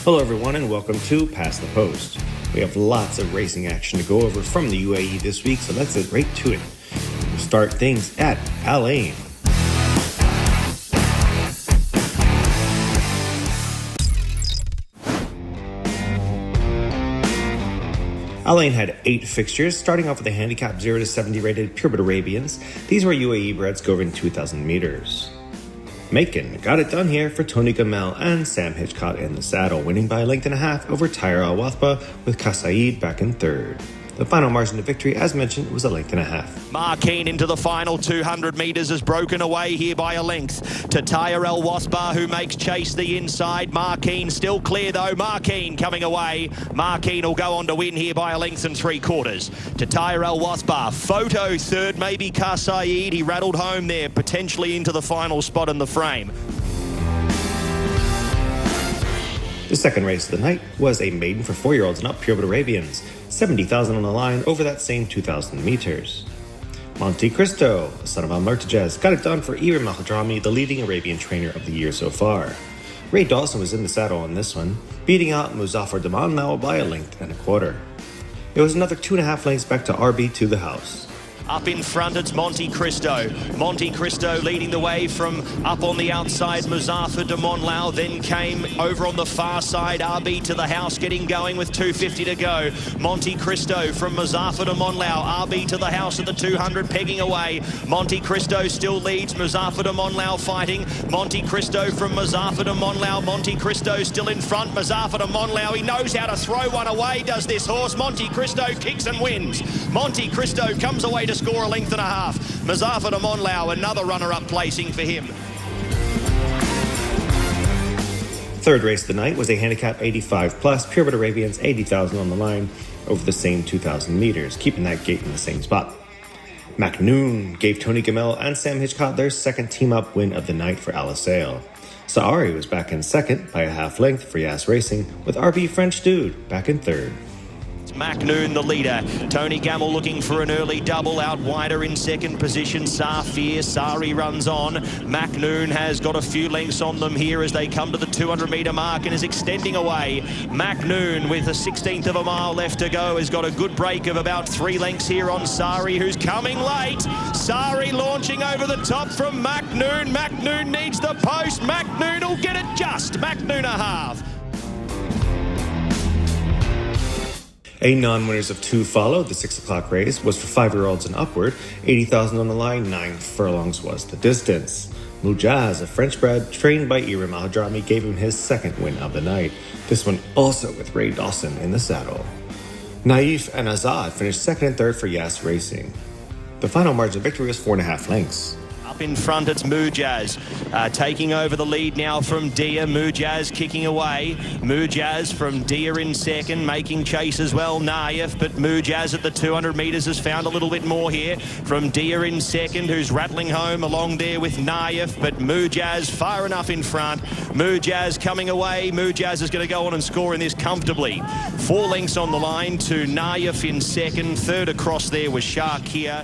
Hello everyone and welcome to Past the Post. We have lots of racing action to go over from the UAE this week, so let's get right to it. We'll start things at Alain. Alain had 8 fixtures, starting off with a handicap 0 to 70 rated purebred Arabians. These were UAE breds covering 2,000 meters. Macon got it done here for Tony Gamel and Sam Hitchcock in the saddle, winning by a length and a half over Tyre Al Wathba with Kasaid back in third. The final margin of victory, as mentioned, was a length and a half. Markeen into the final 200 metres is broken away here by a length to Tyre Al Wathba, who makes chase the inside. Markeen still clear though. Markeen coming away. Markeen will go on to win here by a length and 3/4 to Tyre Al Wathba. Photo third, maybe Kasaid. He rattled home there, potentially into the final spot in the frame. The second race of the night was a maiden for 4-year-olds and up purebred Arabians, 70,000 on the line over that same 2,000 meters. Monte Cristo, son of Al-Murtajaz, got it done for Iram Al-Hadrami, the leading Arabian trainer of the year so far. Ray Dawson was in the saddle on this one, beating out Muzaffar Daman now by a length and a quarter. It was another 2.5 lengths back to RB to the house. Up in front, it's Monte Cristo. Monte Cristo leading the way from up on the outside, Muzaffar de Monlau. Then came over on the far side, RB to the house, getting going with 2:50 to go. Monte Cristo from Muzaffar de Monlau. RB to the house at the 200, pegging away. Monte Cristo still leads. Muzaffar de Monlau fighting. Monte Cristo from Muzaffar de Monlau. Monte Cristo still in front. Muzaffar de Monlau, he knows how to throw one away, does this horse. Monte Cristo kicks and wins. Monte Cristo comes away to score a length and a half. Muzaffar de Monlau, another runner-up placing for him. Third race of the night was a handicap 85 plus, purebred Arabians, 80,000 on the line over the same 2,000 meters, keeping that gate in the same spot. McNoon gave Tony Gamel and Sam Hitchcock their second team-up win of the night for Alain. Saari was back in second by a half length for Yas Racing, with RB French Dude back in third. McNoon the leader. Tony Gamel looking for an early double, out wider in second position. Safir, Sari runs on. McNoon has got a few lengths on them here as they come to the 200 metre mark and is extending away. McNoon with a 16th of a mile left to go has got a good break of about 3 lengths here on Sari, who's coming late. Sari launching over the top from McNoon. McNoon needs the post. McNoon will get it just. McNoon a half. A non-winners of 2 followed. The 6 o'clock race was for 5-year-olds and upward. 80,000 on the line, 9 furlongs was the distance. Mujaz, a French bred trained by Iram Al-Hadrami, gave him his second win of the night. This one also with Ray Dawson in the saddle. Naif and Azad finished second and third for Yas Racing. The final margin of victory was 4.5 lengths. Up in front, it's Mujaz taking over the lead now from Dia. Mujaz kicking away. Mujaz from Dia in second, making chase as well, Naif, but Mujaz at the 200 metres has found a little bit more here from Dia in second, who's rattling home along there with Naif, but Mujaz far enough in front. Mujaz coming away. Mujaz is going to go on and score in this comfortably. 4 lengths on the line to Naif in second. Third across there was Shark here.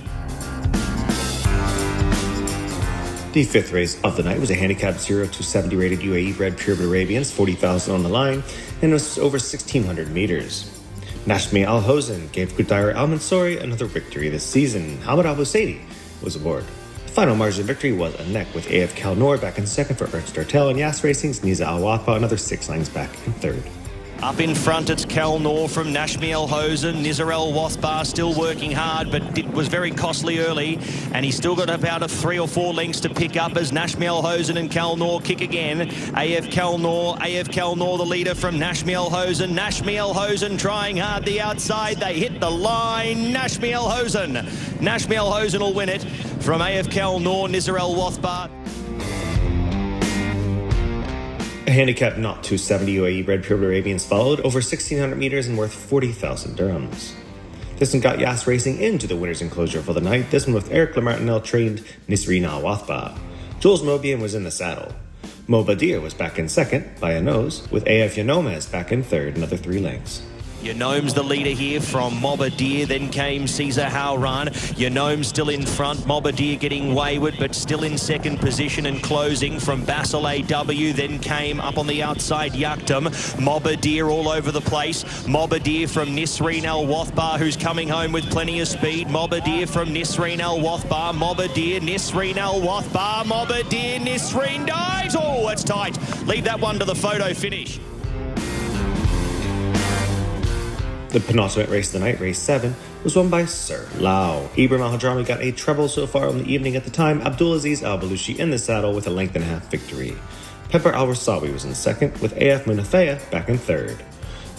The 5th race of the night was a handicap 0 to 70 rated UAE bred purebred Arabians, 40,000 on the line, and was over 1,600 meters. Nashmi Al Hosen gave Qudayr Al Mansouri another victory this season. Hamad Al Busaidi was aboard. The final margin of victory was a neck with AF Kalnor back in second for Ernst Dartel, and Yas Racing's Niza Al Wathba another 6 lengths back in third. Up in front, it's Kalnor from Nashmi El Hosen. Nizar El Wathba still working hard, but it was very costly early, and he's still got about 3 or 4 lengths to pick up as Nashmi El Hosen and Kalnor kick again. AF Kalnor the leader from Nashmi El Hosen. Nashmi El Hosen trying hard the outside. They hit the line. Nashmi El Hosen will win it from AF Kalnor, Nizar El Wathba. A handicap not 270 UAE bred purebred Arabians followed, over 1,600 meters and worth 40,000 dirhams. This one got Yas Racing into the winner's enclosure for the night, this one with Eric Lamartinel trained Nisrina Al Wathba. Jules Mobian was in the saddle. Mo Badir was back in second by a nose, with AF Yanomez back in third, another 3 lengths. Your Gnome's the leader here from Mobadier, then came Caesar Howran. Your Gnome still in front, Mobadier getting wayward, but still in second position and closing from Basil AW, then came up on the outside Yaktum. Mobadier all over the place. Mobadier from Nisreen Al Wathbar, who's coming home with plenty of speed. Mobadier from Nisreen Al Wathbar. Mobadier, Nisreen Al Wathbar. Mobadier, Nisreen dives. Oh, it's tight. Leave that one to the photo finish. The penultimate race of the night, race 7, was won by Sir Lau. Ibrahim Al-Hadrami got a treble so far in the evening at the time. Abdulaziz Al-Balushi in the saddle with a length and a half victory. Pepper Al-Rasawi was in second, with AF Munafea back in third.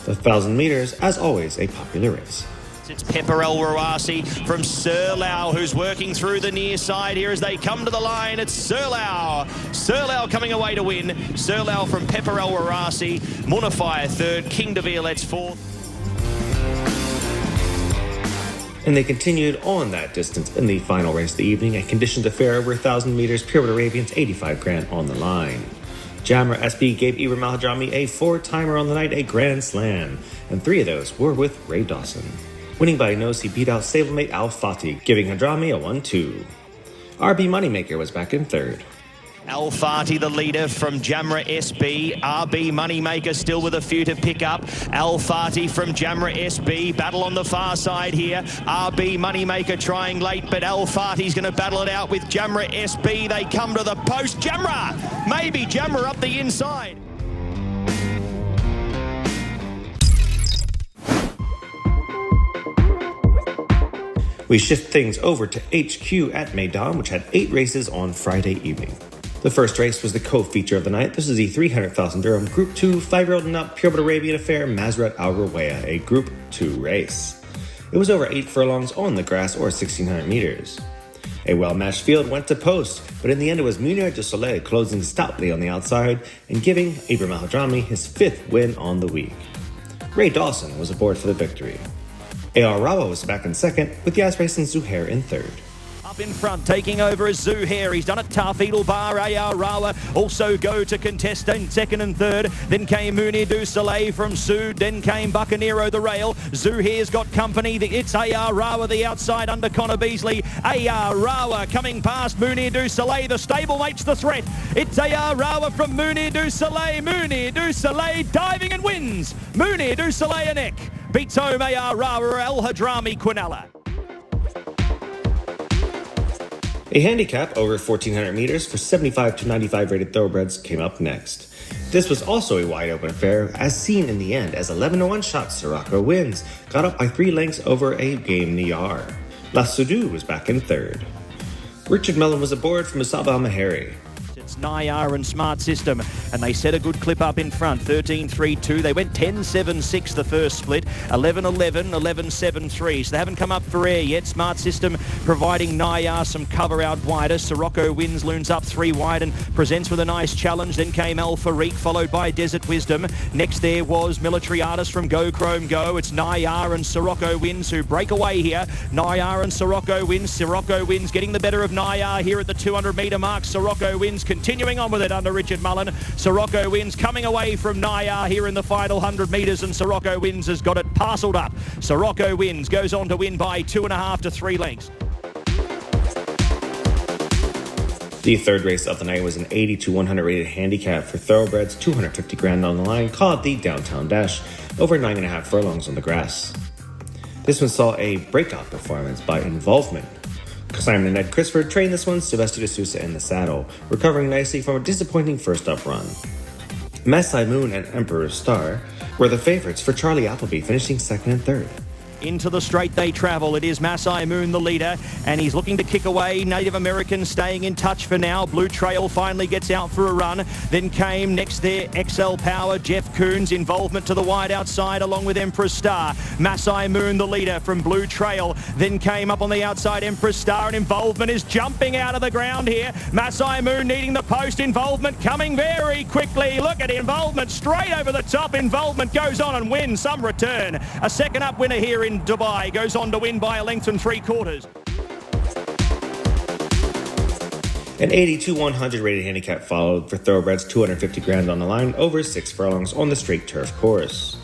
The 1,000 meters, as always, a popular race. It's Pepper El Rawasi from Sir Lau, who's working through the near side here as they come to the line. It's Sir Lau. Sir Lau coming away to win. Sir Lau from Pepper El Rawasi. Munafea third. King de Violette's fourth. And they continued on that distance in the final race of the evening, a conditioned affair over 1,000 meters, Purebred Arabians, 85 grand on the line. Jamra SB gave Ibrahim Al-Hadrami a 4-timer on the night, a grand slam, and 3 of those were with Ray Dawson. Winning by a nose, he beat out stablemate Al Fatih, giving Hadrami a 1-2. RB Moneymaker was back in third. Al Fatih, the leader from Jamra SB. RB Moneymaker still with a few to pick up. Al Fatih from Jamra SB. Battle on the far side here. RB Moneymaker trying late, but Al Fatih's going to battle it out with Jamra SB. They come to the post. Jamra! Maybe Jamra up the inside. We shift things over to HQ at Meydan, which had 8 races on Friday evening. The first race was the co-feature of the night. This is the 300,000 dirham Group 2 5-year-old and up Purebred Arabian affair, Mazrat Al Rawaya, a Group 2 race. It was over 8 furlongs on the grass, or 1,600 meters. A well-matched field went to post, but in the end it was Munir de Soleil closing stoutly on the outside and giving Ibrahim Al-Hadrami his 5th win on the week. Ray Dawson was aboard for the victory. AR Rawa was back in second, with Yas Racing Zuhair in third. Up in front, taking over is Zuhair. He's done it tough. Edel Bar, AR Rawa also go to contest in second and third. Then came Munir du Soleil from Sood. Then came Buccanero the rail. Zuhair's got company. It's AR Rawa, the outside under Connor Beasley. AR Rawa coming past Munir du Soleil. The stablemate's the threat. It's AR Rawa from Munir du Soleil. Munir du Soleil diving and wins. Munir du Soleil a neck. Beats home AR Rawa, Al-Hadrami Quinella. A handicap over 1,400 meters for 75 to 95 rated thoroughbreds came up next. This was also a wide open affair, as seen in the end, as 11-1 shot Sirocco wins, got up by 3 lengths over a game Niyar. La Soudou was back in third. Richard Mellon was aboard from Musab Al-Mahari. It's Nayar and Smart System, and they set a good clip up in front, 13.32. They went 10.76 the first split, 11.11, 11.73. So they haven't come up for air yet. Smart System providing Nayar some cover out wider. Sirocco wins, looms up 3 wide and presents with a nice challenge. Then came Al Farik, followed by Desert Wisdom. Next there was Military Artist from Go Chrome Go. It's Nayar and Sirocco wins who break away here. Nayar and Sirocco wins. Sirocco wins, getting the better of Nayar here at the 200 metre mark. Sirocco wins, continuing on with it under Richard Mullen. Sirocco wins, coming away from Nayar here in the final 100 metres, and Sirocco wins has got it parcelled up. Sirocco wins, goes on to win by 2.5 to 3 lengths. The third race of the night was an 80 to 100 rated handicap for thoroughbreds, 250 grand on the line, called the Downtown Dash, over 9.5 furlongs on the grass. This one saw a breakout performance by Involvement. Simon and Ed Crisford trained this one, Sylvester de Sousa in the saddle, recovering nicely from a disappointing first-up run. Masai Moon and Emperor's Star were the favorites for Charlie Appleby, finishing second and third. Into the straight they travel. It is Masai Moon, the leader, and he's looking to kick away. Native Americans staying in touch for now. Blue Trail finally gets out for a run. Then came next there XL Power, Jeff Coons, Involvement to the wide outside along with Empress Star. Masai Moon, the leader from Blue Trail. Then came up on the outside Empress Star, and Involvement is jumping out of the ground here. Masai Moon needing the post. Involvement coming very quickly. Look at Involvement straight over the top. Involvement goes on and wins some return. A second up winner here in Dubai, goes on to win by a length and 3/4. An 80 to 100 rated handicap followed for thoroughbreds, 250 grand on the line, over 6 furlongs on the straight turf course.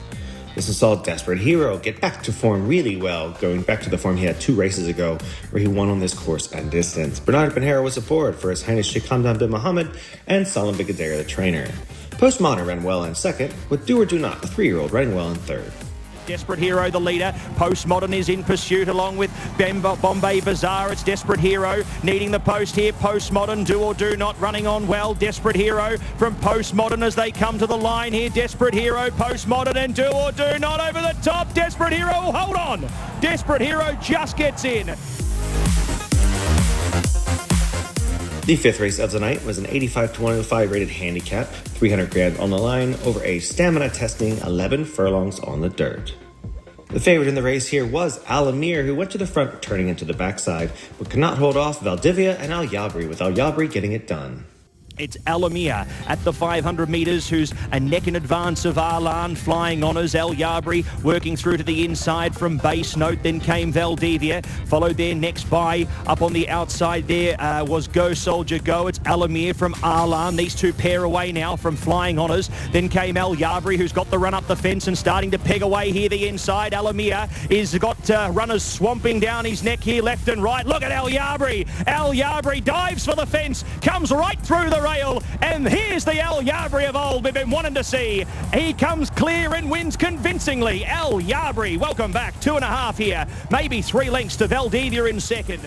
This one saw Desperate Hero get back to form really well, going back to the form he had 2 races ago, where he won on this course and distance. Bernard Benhera was aboard for His Highness Sheikh Hamdan bin Mohammed and Salim Bigadera, the trainer. Postmodern ran well in second, with Do or Do Not, the 3-year-old, running well in third. Desperate Hero, the leader. Postmodern is in pursuit along with Bombay Bazaar. It's Desperate Hero needing the post here. Postmodern, Do or Do Not, running on well. Desperate Hero from Postmodern as they come to the line here. Desperate Hero, Postmodern and Do or Do Not over the top. Desperate Hero, hold on. Desperate Hero just gets in. The 5th race of the night was an 85-105 rated handicap, 300 grand on the line over a stamina testing 11 furlongs on the dirt. The favorite in the race here was Alain, who went to the front turning into the backside, but could not hold off Valdivia and Al Yabri, with Al Yabri getting it done. It's Alain at the 500 metres, who's a neck in advance of Alain, flying honours. El Yabri working through to the inside from base note. Then came Valdivia, followed there next by. Up on the outside there was Go Soldier Go. It's Alain from Alain. These two pair away now from flying honours. Then came El Yabri, who's got the run up the fence and starting to peg away here the inside. Alain is got runners swamping down his neck here left and right. Look at El Yabri. El Yabri dives for the fence, comes right through the rail, and here's the El Yabri of old we've been wanting to see. He comes clear and wins convincingly. El Yabri, welcome back. 2.5 here, maybe 3 lengths to Valdivia in second.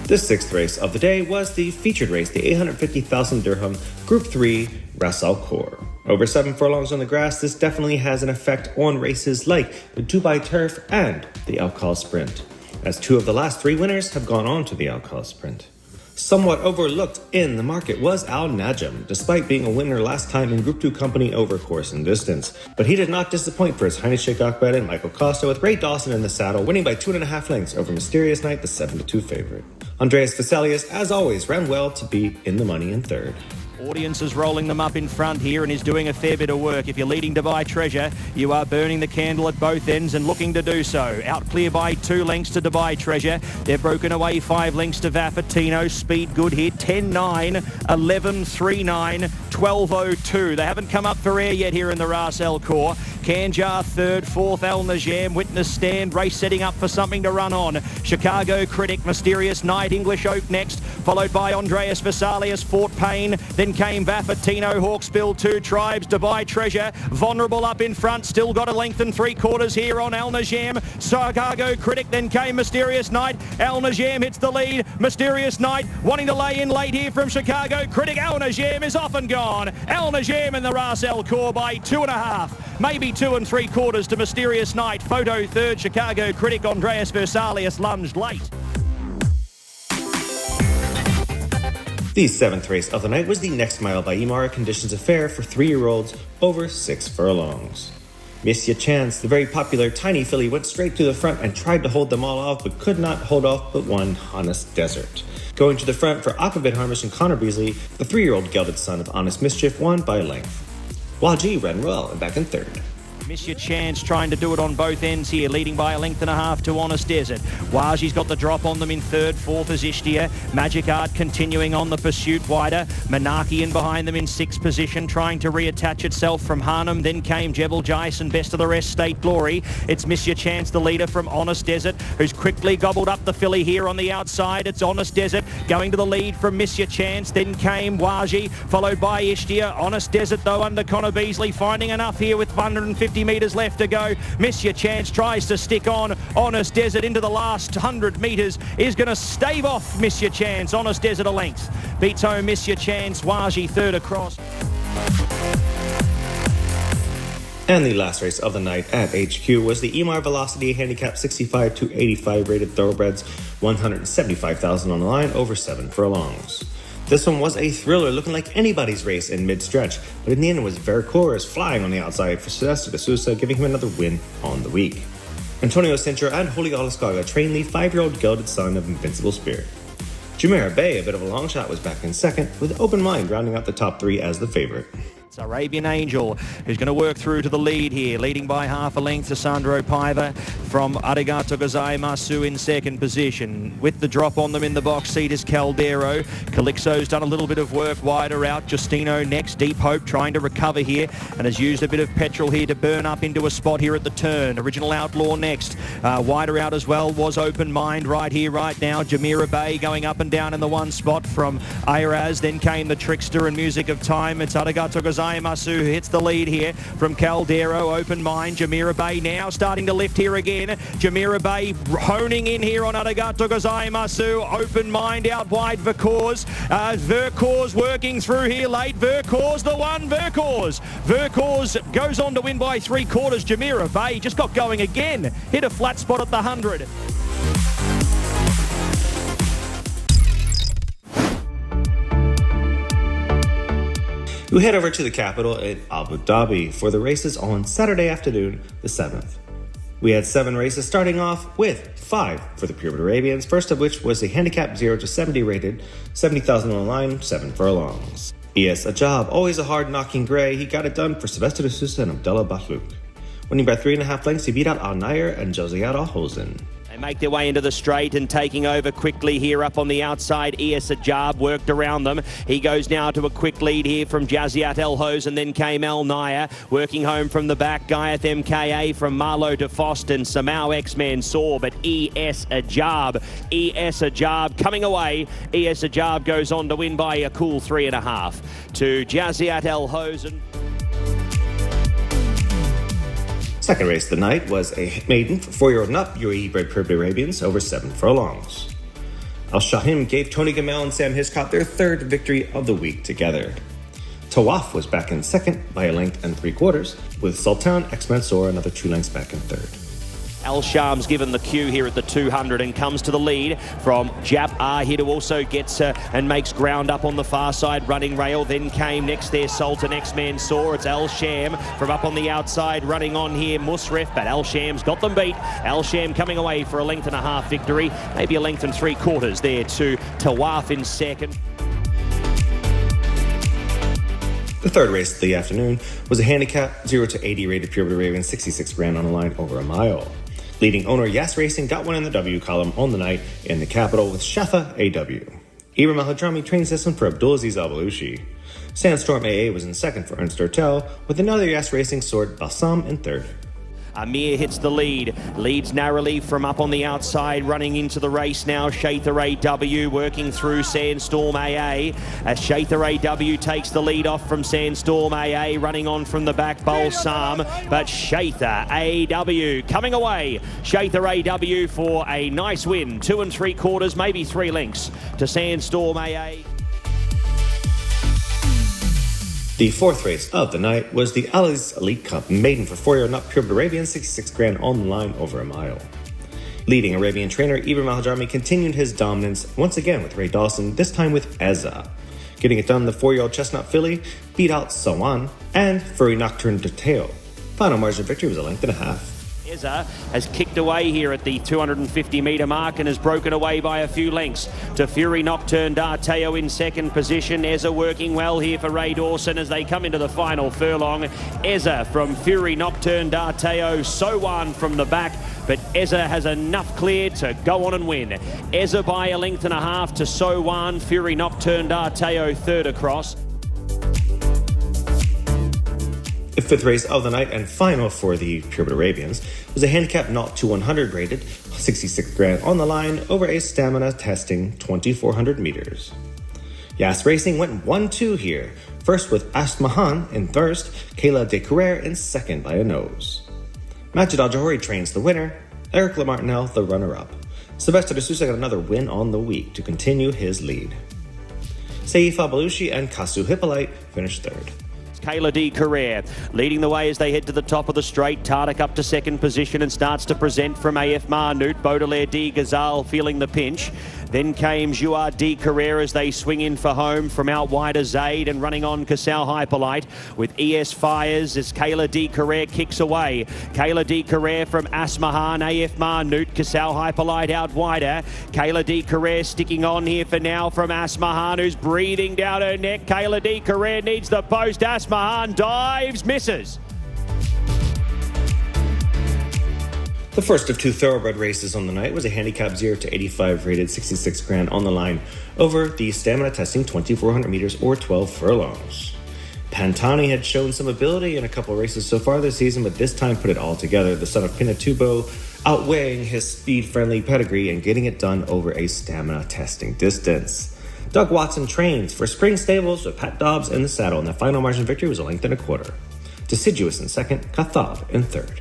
The 6th race of the day was the featured race, the 850,000 dirham Group 3 Ras Al Khor. Over 7 furlongs on the grass, this definitely has an effect on races like the Dubai Turf and the Al Khor Sprint, as 2 of the last 3 winners have gone on to the Al Khor Sprint. Somewhat overlooked in the market was Al Najm, despite being a winner last time in Group 2 company over course and distance. But he did not disappoint for His Highness Sheikh Ahmed and Michael Costa, with Ray Dawson in the saddle, winning by 2.5 lengths over Mysterious Night, the 7-2 favorite. Andreas Vesalius, as always, ran well to be in the money in third. Audience is rolling them up in front here and is doing a fair bit of work. If you're leading Dubai Treasure, you are burning the candle at both ends and looking to do so. Out clear by 2 lengths to Dubai Treasure. They're broken away 5 lengths to Vaffatino. Speed good here. 10-9, 11-3-9, 12-02. They haven't come up for air yet here in the Ras Al Khor. Kanjar third, 4th Al Najm, Witness Stand, race setting up for something to run on. Chicago Critic, Mysterious Night, English Oak next, followed by Andreas Vesalius, Fort Payne, then came Vaffatino, Hawksbill, 2 Tribes, Dubai Treasure, Vulnerable up in front, still got a length and 3/4 here on Al Najm. Chicago Critic, then came Mysterious Night. Al Najm hits the lead. Mysterious Night wanting to lay in late here from Chicago Critic. Al Najm is off and gone. Al Najm in the Ras Al Khor by 2.5, maybe 2 3/4 to Mysterious Night. Photo third, Chicago Critic. Andreas Vesalius lunged late. The 7th race of the night was the Next Mile by Imara Conditions Affair for 3-year-olds over 6 furlongs. Monsieur Chance, the very popular tiny filly, went straight to the front and tried to hold them all off, but could not hold off but one Honest Desert. Going to the front for Aquavit Harmish and Connor Beasley, the 3-year-old gelded son of Honest Mischief won by a length. Waji ran well and back in third. Miss Your Chance trying to do it on both ends here, leading by a length and a half to Honest Desert. Waji's got the drop on them in third, 4th is Ishtia. Magic Art continuing on the pursuit wider. Monarchy in behind them in 6th position, trying to reattach itself from Harnham. Then came Jebel Jais and Best of the Rest, State Glory. It's Miss Your Chance, the leader from Honest Desert, who's quickly gobbled up the filly here on the outside. It's Honest Desert going to the lead from Miss Your Chance. Then came Waji, followed by Ishtia. Honest Desert, though, under Connor Beasley, finding enough here with 150 metres left to go. Miss Your Chance tries to stick on. Honest Desert into the last 100 metres is going to stave off Miss Your Chance. Honest Desert a length. Beats home Miss Your Chance. Waji third across. And the last race of the night at HQ was the Emar Velocity Handicap 65 to 85 rated thoroughbreds, 175,000 on the line over 7 furlongs. This one was a thriller, looking like anybody's race in mid-stretch, but in the end it was Veracruz flying on the outside for Celeste de Sousa, giving him another win on the week. Antonio Cintra and Julio Alascaga trained the 5-year-old gelded son of Invincible Spirit. Jumeirah Bay, a bit of a long shot, was back in second, with Open Mind rounding out the top 3 as the favorite. It's Arabian Angel, who's going to work through to the lead here, leading by half a length to Sandro Paiva from Arigato Gozaimasu in second position. With the drop on them in the box seat is Caldero. Calixo's done a little bit of work wider out. Justino next, Deep Hope trying to recover here and has used a bit of petrol here to burn up into a spot here at the turn. Original Outlaw next. Wider out as well was Open Mind right here, right now. Jamira Bay going up and down in the one spot from Iraz. Then came the Trickster and Music of Time. It's Arigato Gozaimasu who hits the lead here from Caldero. Open Mind. Jamira Bay now starting to lift here again. Jamira Bay honing in here on Arigato Gozaimasu. Open Mind out wide. Vercors working through here late. Vercors the one. Vercors goes on to win by 3/4. Jamira Bay just got going again. Hit a flat spot at the 100. We head over to the capital in Abu Dhabi for the races on Saturday afternoon, the 7th. We had 7 races starting off with 5 for the Purebred Arabians, first of which was a handicap 0 to 70 rated, 70,000 on the line, 7 furlongs. ES Ajab, always a hard knocking grey, he got it done for Sylvester de Sousa and Abdullah Bahlouk. Winning by 3.5 lengths, he beat out Al Nair and Josiara Hosen. They make their way into the straight and taking over quickly here up on the outside. ES Ajab worked around them. He goes now to a quick lead here from Jaziat El Hoz, and then came Al Nair working home from the back. Guyeth MKA from Marlowe to Foston. Samau X-Men saw, but ES Ajab coming away. ES Ajab goes on to win by a cool 3.5 to Jaziat El Hoz. Second race of the night was a maiden for 4-year-old and up UAE bred Purebred Arabians over 7 furlongs. Al Shahim gave Tony Gamel and Sam Hiscott their 3rd victory of the week together. Tawaf was back in second by a length and 3/4, with Sultan X Mansour another 2 lengths back in third. Al Sham's given the cue here at the 200 and comes to the lead from Jab Ahid, who also gets and makes ground up on the far side running rail. Then came next there Sultan X-Man Saw. It's Al Sham from up on the outside running on here Musref, but Al Sham's got them beat. Al Sham coming away for a 1.5 length victory, maybe a 1.75 lengths there to Tawaf in second. The third race of the afternoon was a handicap 0 to 80 rated Purebred Arabian 66 grand on the line over a mile. Leading owner Yas Racing got one in the W column on the night in the capital with Shatha AW. Ibrahim Al-Hadrami train system for Abdulaziz Al-Balushi. Sandstorm AA was in second for Ernst Ertel, with another Yas Racing sword Balsam in third. Amir hits the lead, leads narrowly from up on the outside, running into the race now. Shatha AW working through Sandstorm AA. As Shatha AW takes the lead off from Sandstorm AA, running on from the back, Balsam. But Shatha AW coming away. Shatha AW for a nice win, 2 3/4, maybe 3 lengths to Sandstorm AA. The fourth race of the night was the Ali's Elite Cup maiden for 4-year-old and up Purebred Arabian 66 grand on the line over a mile. Leading Arabian trainer Ibrahim Al-Hadrami continued his dominance once again with Ray Dawson, this time with Eza. Getting it done, the 4-year-old Chestnut filly beat out Sawan and Furry Nocturne de Teo. Final margin of victory was a 1.5 lengths. Eza has kicked away here at the 250-metre mark and has broken away by a few lengths to Fury Nocturne D'Arteo in second position. Eza working well here for Ray Dawson as they come into the final furlong. Eza from Fury Nocturne D'Arteo, Sowan from the back, but Eza has enough clear to go on and win. Eza by a 1.5 lengths to Sowan, Fury Nocturne D'Arteo third across. The fifth race of the night and final for the Purebred Arabians was a handicap 0 to 100 rated, 66 grand on the line over a stamina testing 2,400 meters. Yas Racing went 1-2 here, first with Asmahan in first, Kayla De Carrere in second by a nose. Majid Al-Johari trains the winner, Eric Lamartinel the runner-up. Sylvester de Sousa got another win on the week to continue his lead. Saif Al-Balushi and Kasu Hippolyte finished third. Kayla De Carrere leading the way as they head to the top of the straight. Tardik up to second position and starts to present from AF Marnoot. Baudelaire D. Gazal feeling the pinch. Then came Jouard D. Carrere as they swing in for home from out wide as Zaid, and running on Casal Hyperlight with ES Fires as Kayla D. Carrere kicks away. Kayla D. Carrere from Asmahan, AF Marnoot, Casal Hyperlight out wider. Kayla D. Carrere sticking on here for now from Asmahan, who's breathing down her neck. Kayla D. Carrere needs the post. Asmahan dives, misses. The first of two thoroughbred races on the night was a handicap 0 to 85 rated 66 grand on the line over the stamina testing 2400 meters or 12 furlongs. Pantani had shown some ability in a couple races so far this season, but this time put it all together. The son of Pinatubo outweighing his speed-friendly pedigree and getting it done over a stamina testing distance. Doug Watson trains for Spring Stables with Pat Dobbs in the saddle, and the final margin victory was a length and a quarter. Deciduous in second, Kathab in third.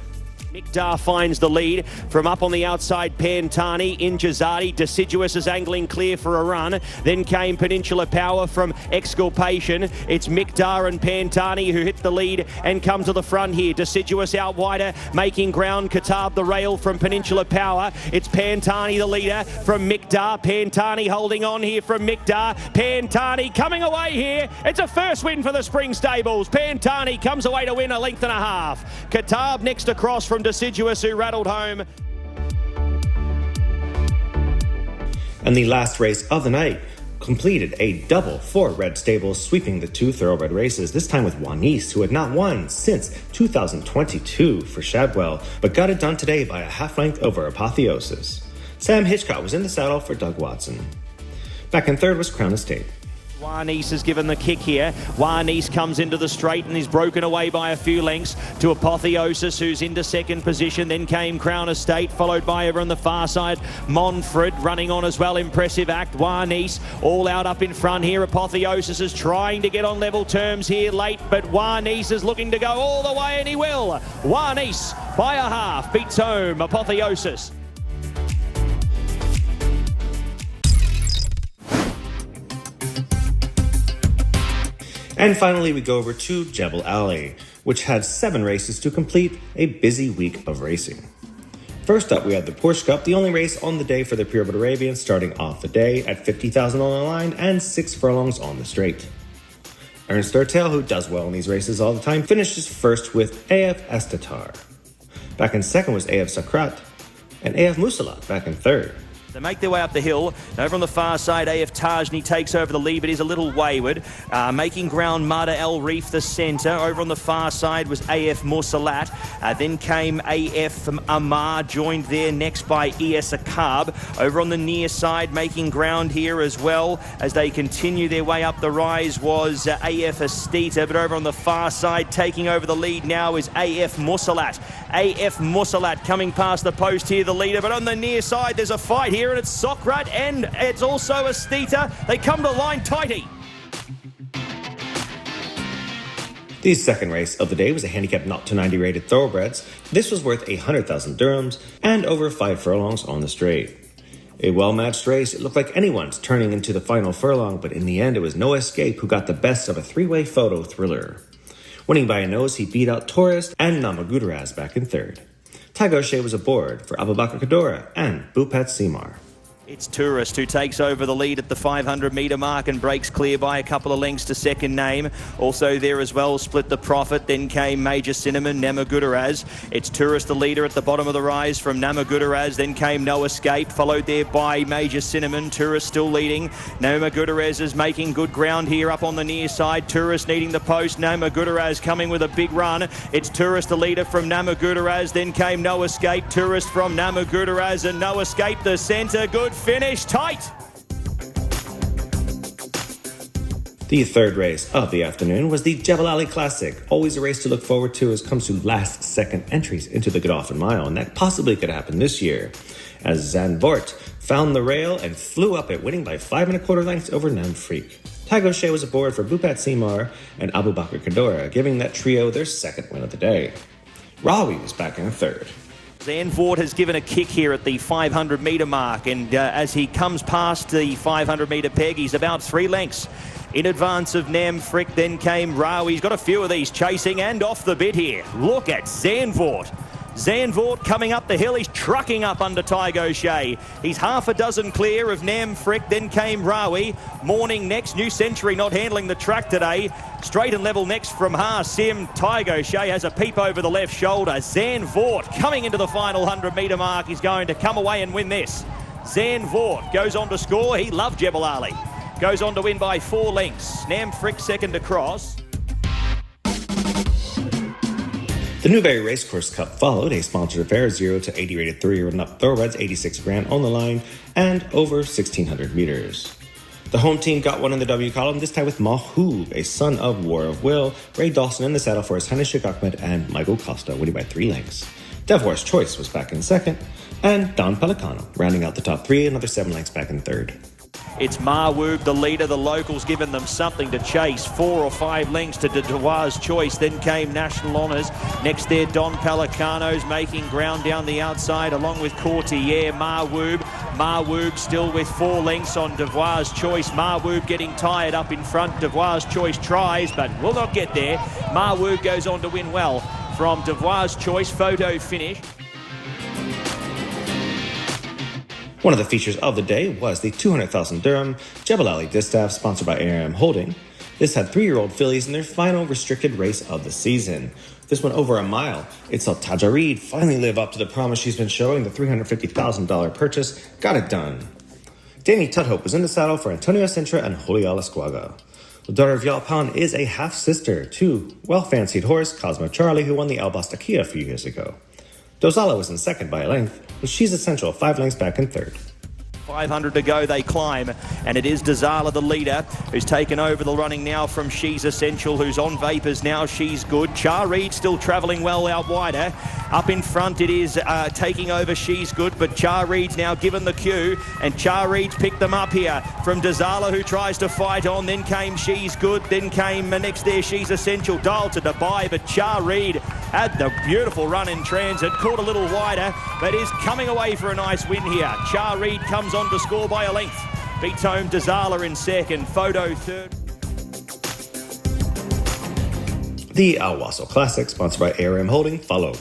Mikdar finds the lead from up on the outside. Pantani in Jazadi. Deciduous is angling clear for a run. Then came Peninsula Power from Exculpation. It's Mikdar and Pantani who hit the lead and come to the front here. Deciduous out wider, making ground. Katab the rail from Peninsula Power. It's Pantani the leader from Mikdar. Pantani holding on here from Mikdar. Pantani coming away here. It's a first win for the Spring Stables. Pantani comes away to win a length and a half. Katab next across from Deciduous, who rattled home. And the last race of the night completed a double for Red Stables, sweeping the two thoroughbred races, this time with Juanis, who had not won since 2022 for Shadwell, but got it done today by a half length over Apotheosis. Sam Hitchcock was in the saddle for Doug Watson. Back in third was Crown Estate. Juanis has given the kick here. Juanis comes into the straight and is broken away by a few lengths to Apotheosis, who's into second position. Then came Crown Estate, followed by over on the far side Monfred running on as well. Impressive act. Juanis all out up in front here. Apotheosis is trying to get on level terms here late, but Juanis is looking to go all the way, and he will. Juanis by a half beats home Apotheosis. And finally, we go over to Jebel Ali, which had 7 races to complete a busy week of racing. First up, we had the Porsche Cup, the only race on the day for the Purebred Arabians, starting off the day at 50,000 on the line and 6 furlongs on the straight. Ernst Ertel, who does well in these races all the time, finishes first with AF Estatar. Back in second was AF Sakrat, and AF Musalat back in third. They make their way up the hill. Over on the far side, AF Tajni takes over the lead, but is a little wayward. Making ground, Mada El Reef, the centre. Over on the far side was AF Mursalat. Then came AF Amar, joined there next by ES Akab. Over on the near side, making ground here as well as they continue their way up the rise was AF Estita. But over on the far side, taking over the lead now is AF Mursalat. AF Mursalat coming past the post here, the leader. But on the near side, there's a fight here. And it's Sokrat and it's also Estita. They come to line tighty. The second race of the day was a handicap not to 90 rated thoroughbreds. This was worth 100,000 dirhams and over 5 furlongs on the straight. A well-matched race. It looked like anyone's turning into the final furlong, but in the end it was No Escape who got the best of a 3-way photo thriller. Winning by a nose, he beat out Tourist and Namagudaraz back in third. Tagoshe was aboard for Abubakar Kadora and Bupat Simar. It's Tourist who takes over the lead at the 500-metre mark and breaks clear by a couple of lengths to second name. Also there as well, Split the Profit. Then came Major Cinnamon, Namagudaraz. It's Tourist the leader at the bottom of the rise from Namagudaraz. Then came No Escape, followed there by Major Cinnamon. Tourist still leading. Namagudaraz is making good ground here up on the near side. Tourist needing the post. Namagudaraz coming with a big run. It's Tourist the leader from Namagudaraz. Then came No Escape. Tourist from Namagudaraz and No Escape the centre. Good finish, tight. The third race of the afternoon was the Jebel Ali Classic. Always a race to look forward to as it comes to last-second entries into the Godolphin Mile, and that possibly could happen this year, as Zandvoort found the rail and flew up it, winning by 5 1/4 lengths over Namfreak. Tagoshe was aboard for Bupat Simar and Abubakar Kadora, giving that trio their second win of the day. Rawi was back in third. Zandvoort has given a kick here at the 500-metre mark, and as he comes past the 500-metre peg, he's about 3 lengths in advance of Namfreak. Then came Rawi. He's got a few of these chasing and off the bit here. Look at Zandvoort. Zandvoort coming up the hill. He's trucking up under Tygo Shea. He's half a dozen clear of Nam Frick. Then came Rawi. Morning next. New Century not handling the track today. Straight and level next from Ha Sim. Tygo Shea has a peep over the left shoulder. Zandvoort coming into the final 100-metre mark. He's going to come away and win this. Zandvoort goes on to score. He loved Jebel Ali. Goes on to win by 4 lengths. Nam Frick second across. The Newberry Racecourse Cup followed a sponsored affair, 0 to 80 rated 3-year-old and up thoroughbreds, 86 grand on the line, and over 1,600 meters. The home team got one in the W column, this time with Mahoob, a son of War of Will, Ray Dawson in the saddle for his Highness Sheikh Ahmed, and Michael Costa, winning by 3 lengths. Devoir's Choice was back in second, and Don Pelicano rounding out the top 3, another 7 lengths back in third. It's Marwood, the leader. The locals giving them something to chase. 4 or 5 lengths to Devoir's Choice. Then came National Honours. Next there, Don Pelicano's making ground down the outside along with Courtier. Marwood still with 4 lengths on Devoir's Choice. Marwood getting tired up in front. Devoir's Choice tries but will not get there. Marwood goes on to win well from Devoir's Choice. Photo finish. One of the features of the day was the 200,000 dirham Jebel Ali Distaff, sponsored by ARM Holding. This had 3-year-old fillies in their final restricted race of the season. This went over a mile. It saw Tajareed finally live up to the promise she's been showing. The $350,000 purchase got it done. Danny Tudhope was in the saddle for Antonio Sintra and Julia Lasquaga. The daughter of Yalpan is a half-sister to well-fancied horse Cosmo Charlie, who won the Albastakia a few years ago. Dozala was in second by a length, but She's Essential 5 lengths back in third. 500 to go, they climb, and it is Dozala, the leader, who's taken over the running now from She's Essential, who's on vapors now. She's Good. Char Reed still travelling well out wider. Up in front, it is taking over She's Good, but Char Reed's now given the cue, and Char Reed's picked them up here from Dozala, who tries to fight on. Then came She's Good, then came next there She's Essential, dialed to Dubai, but Char Reed had the beautiful run in transit, caught a little wider, but is coming away for a nice win here. Char Reed comes on to score by a length. Beats home Dozala in second. Photo third. The Al Wasl Classic, sponsored by ARM Holding, followed.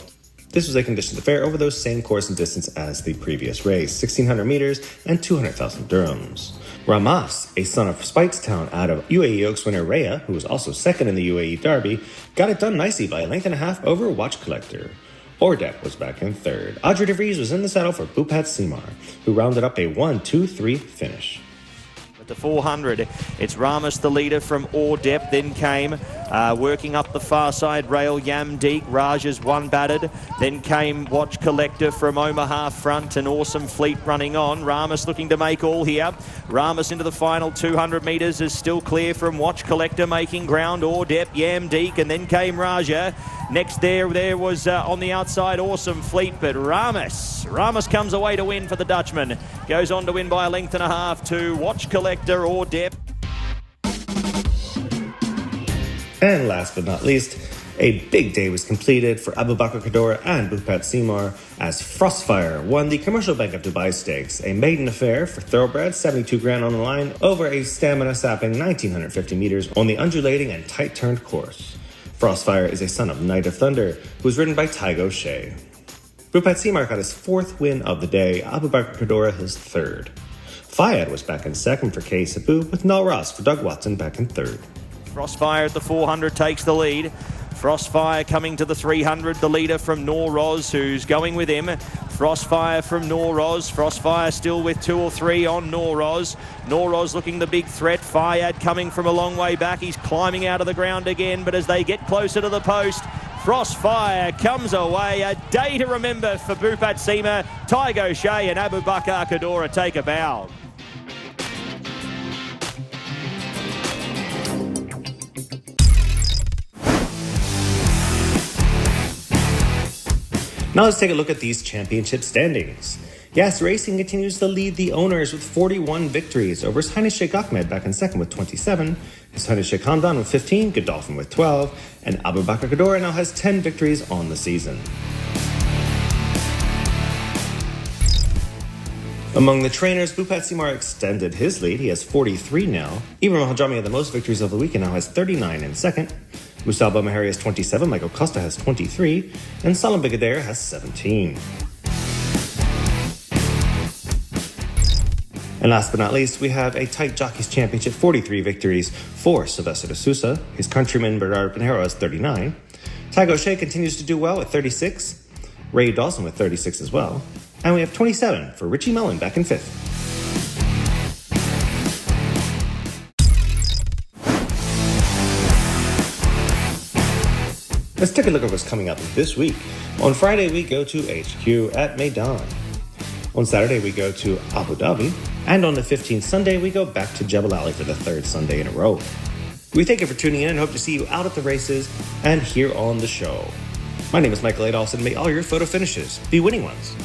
This was a conditioned affair over those same course and distance as the previous race, 1,600 meters and 200,000 dirhams. Ramas, a son of Speightstown out of UAE Oaks winner Rhea, who was also second in the UAE Derby, got it done nicely by a length and a half over Watch Collector. Ordep was back in third. Audrey DeVries was in the saddle for Bupat Simar, who rounded up a 1-2-3 finish. At the 400, it's Ramas, the leader from Ordep. Then came working up the far side rail, Yamdeek. Raja's one battered. Then came Watch Collector from Omaha front, and Awesome Fleet running on. Ramas looking to make all here. Ramas into the final 200 metres is still clear from Watch Collector, making ground. Ordep, Yamdeek, and then came Raja. Next there was on the outside Awesome Fleet, but Ramas comes away to win for the Dutchman. Goes on to win by a length and a half to Watch Collector or Depp. And last but not least, a big day was completed for Abu Bakr Kadora and Bupat Simar as Frostfire won the Commercial Bank of Dubai Stakes, a maiden affair for thoroughbreds, 72 grand on the line, over a stamina-sapping 1,950 meters on the undulating and tight-turned course. Frostfire is a son of Knight of Thunder, who was ridden by Tygo Shea. Bupat Simar got his 4th win of the day, Abu Bakr Kadora his 3rd. Fayed was back in 2nd for K. Sabu, with Nal Ross for Doug Watson back in 3rd. Frostfire at the 400 takes the lead. Frostfire coming to the 300, the leader from Norroz, who's going with him. Frostfire from Norroz. Frostfire still with 2 or 3 on Norroz. Norroz looking the big threat. Fayed coming from a long way back. He's climbing out of the ground again, but as they get closer to the post, Frostfire comes away. A day to remember for Bupat Simar. Tygo Shea and Abu Bakr Kadora take a bow. Now let's take a look at these championship standings. Yas Racing continues to lead the owners with 41 victories over His Highness Sheikh Ahmed back in 2nd with 27, His Highness Sheikh Hamdan with 15, Godolphin with 12, and Abu Bakr Kadora now has 10 victories on the season. Among the trainers, Bupat Simar extended his lead. He has 43 now. Ibrahim Hajami had the most victories of the week and now has 39 in 2nd. Musalba Mahari has 27, Michael Costa has 23, and Salam Bigader has 17. And last but not least, we have a tight Jockeys Championship, 43 victories for Sylvester de Sousa. His countryman Bernardo Pinheiro has 39. Tygo O'Shea continues to do well at 36. Ray Dawson with 36 as well. And we have 27 for Richie Mullen back in 5th. Let's take a look at what's coming up this week. On Friday, we go to HQ at Meydan. On Saturday, we go to Abu Dhabi. And on the 15th Sunday, we go back to Jebel Ali for the 3rd Sunday in a row. We thank you for tuning in and hope to see you out at the races and here on the show. My name is Michael Adolphson. May all your photo finishes be winning ones.